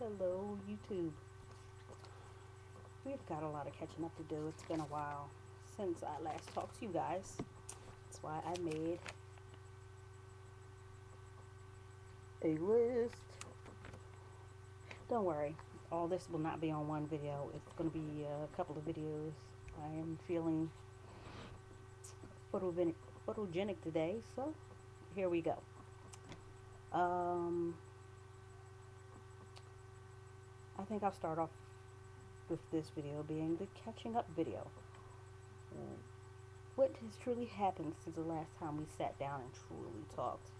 Hello, YouTube. We've got a lot of catching up to do. It's been a while since I last talked to you guys. That's why I made a list. Don't worry, all this will not be on one video. It's going to be a couple of videos. I am feeling photogenic, photogenic today, so here we go. Um, I think I'll start off with this video being the catching up video. What has truly happened since the last time we sat down and truly talked?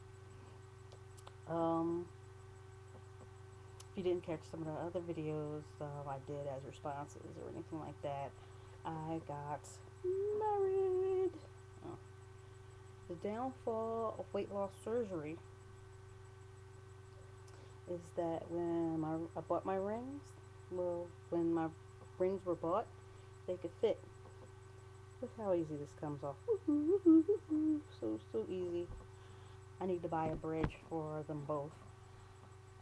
Um, if you didn't catch some of the other videos I did as responses or anything like that, I got married. Oh. The downfall of weight loss surgery is that when I bought my rings, well, when my rings were bought, they could fit. Look how easy this comes off. So easy. I need to buy a bridge for them both.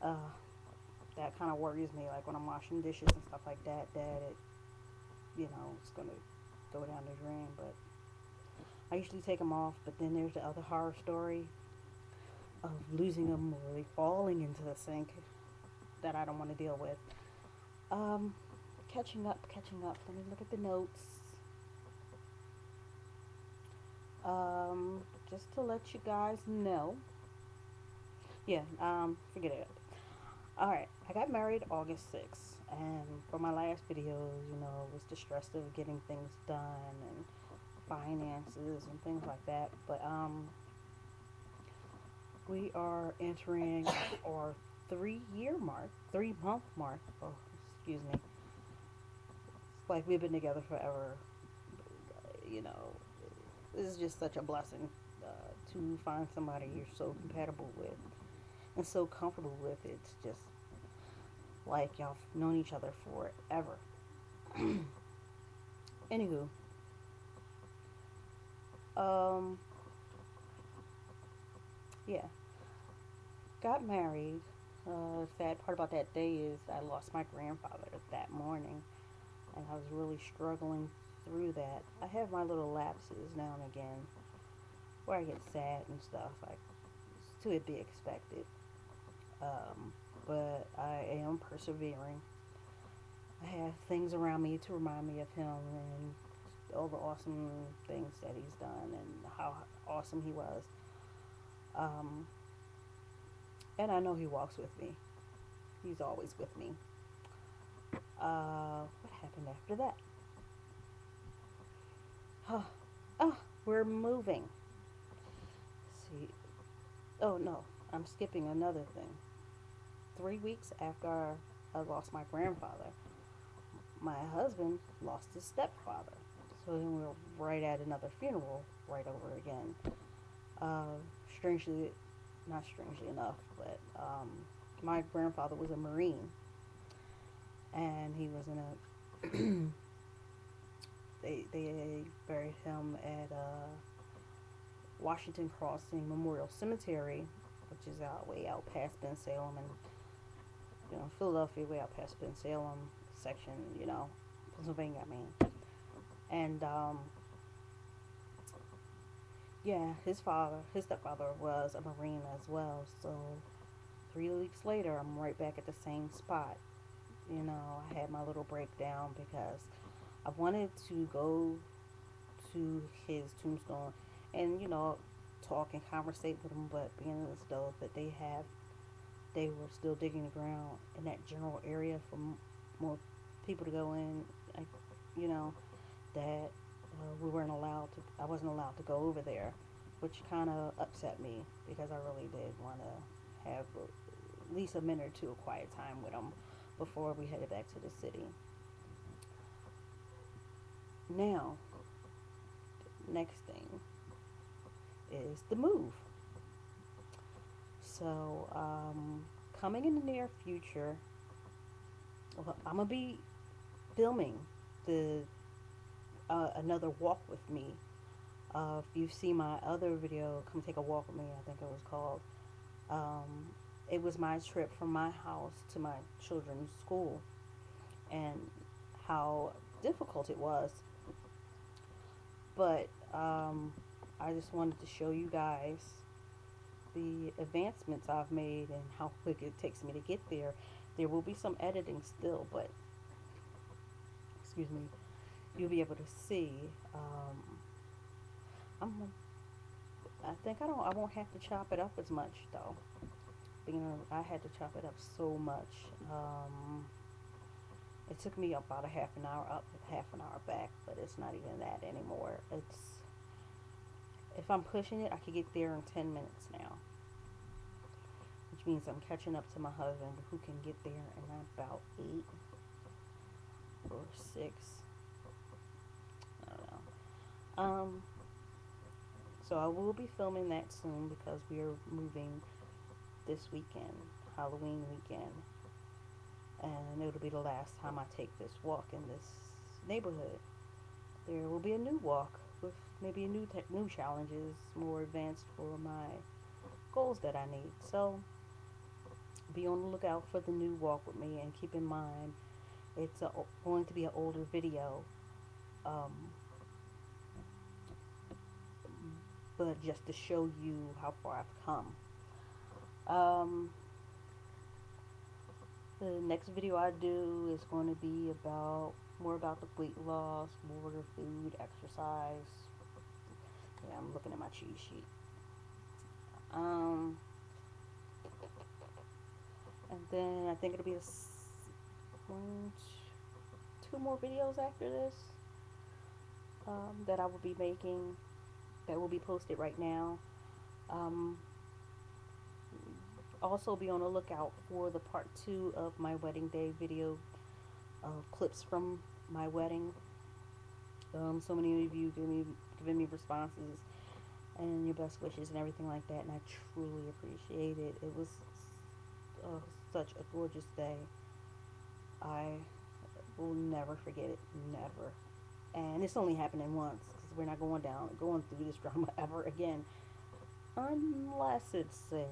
Uh, that kind of worries me, like when I'm washing dishes and stuff like that, it's gonna go down the drain. But I usually take them off. But then there's the other horror story of losing them or they falling into the sink that I don't want to deal with. Um, catching up. Let me look at the notes. Just to let you guys know. Yeah, forget it. Alright, I got married August 6th, and for my last videos, it was the stress of getting things done and finances and things like that. But, we are entering our 3-year mark, 3-month mark. Oh, excuse me. It's like we've been together forever. You know, this is just such a blessing to find somebody you're so compatible with and so comfortable with. It's just like y'all have known each other forever. Anywho, um, yeah, got married. Sad part about that day is I lost my grandfather that morning, and I was really struggling through that. I have my little lapses now and again where I get sad and stuff. Like, it's to be expected. But I am persevering. I have things around me to remind me of him and all the awesome things that he's done and how awesome he was. Um, and I know he walks with me. He's always with me. What happened after that? Oh, we're moving. Let's see. Oh no, I'm skipping another thing. 3 weeks after I lost my grandfather, my husband lost his stepfather. So then we were right at another funeral right over again. Uh, strangely, not strangely enough, but my grandfather was a Marine, and he was in a. They buried him at Washington Crossing Memorial Cemetery, which is way out past Ben Salem and Philadelphia, way out past Ben Salem section, Pennsylvania, I mean. And yeah, his stepfather was a Marine as well. So 3 weeks later, I'm right back at the same spot. I had my little breakdown because I wanted to go to his tombstone and, talk and conversate with him, but being as though that they were still digging the ground in that general area for more people to go in, you know, that I wasn't allowed to go over there, which kind of upset me because I really did want to have at least a minute or two of quiet time with him before we headed back to the city. Now, next thing is the move. So, coming in the near future, well, I'm gonna be filming the another walk with me. If you've seen my other video, "Come Take a Walk with Me," I think it was called. Um, it was my trip from my house to my children's school, and how difficult it was. But I just wanted to show you guys the advancements I've made and how quick it takes me to get there. There will be some editing still, but excuse me, you'll be able to see. I'm, I think I won't have to chop it up as much though. I had to chop it up so much. It took me about a half an hour up, half an hour back, but it's not even that anymore. If I'm pushing it, I could get there in 10 minutes now, which means I'm catching up to my husband, who can get there in about 8 or 6. I don't know. So I will be filming that soon because we are moving this weekend, Halloween weekend, and it'll be the last time I take this walk in this neighborhood. There will be a new walk with maybe new challenges, more advanced for my goals that I need. So be on the lookout for the new walk with me, and keep in mind it's going to be an older video, but just to show you how far I've come. The next video I do is going to be more about the weight loss, water, food, exercise. Yeah, I'm looking at my cheat sheet. And then I think it'll be two more videos after this that I will be making, that will be posted right now. Also be on the lookout for the part 2 of my wedding day video, clips from my wedding. So many of you giving me responses and your best wishes and everything like that, and I truly appreciate it. It was such a gorgeous day. I will never forget it, never. And it's only happening once, because we're not going through this drama ever again, unless it's a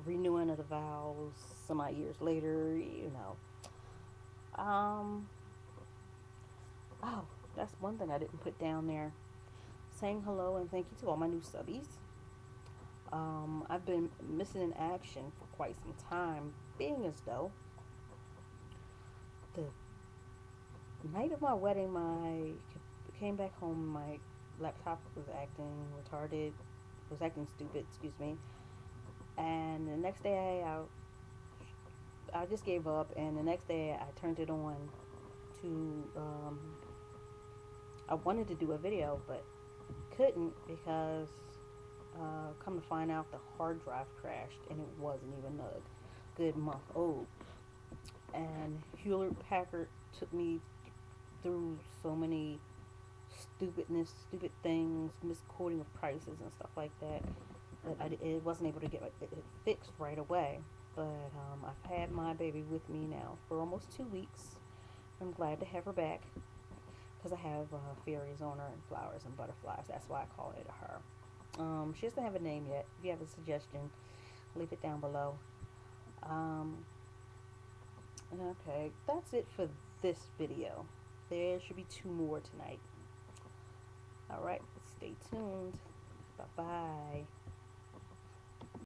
renewing of the vows some odd years later, you know. Oh, that's one thing I didn't put down there. Saying hello and thank you to all my new subbies. I've been missing in action for quite some time, being as though the night of my wedding, came back home, my laptop was acting retarded, was acting stupid, excuse me. And the next day I just gave up, and the next day I turned it on to, I wanted to do a video, but couldn't because, come to find out, the hard drive crashed, and it wasn't even a good month old. And Hewlett Packard took me through so many stupid things, misquoting of prices and stuff like that, that it wasn't able to get it fixed right away. But I've had my baby with me now for almost 2 weeks. I'm glad to have her back, because I have fairies on her, and flowers and butterflies. That's why I call it her. She doesn't have a name yet. If you have a suggestion, leave it down below. Okay, that's it for this video. There should be 2 more tonight. Alright, stay tuned. Bye-bye.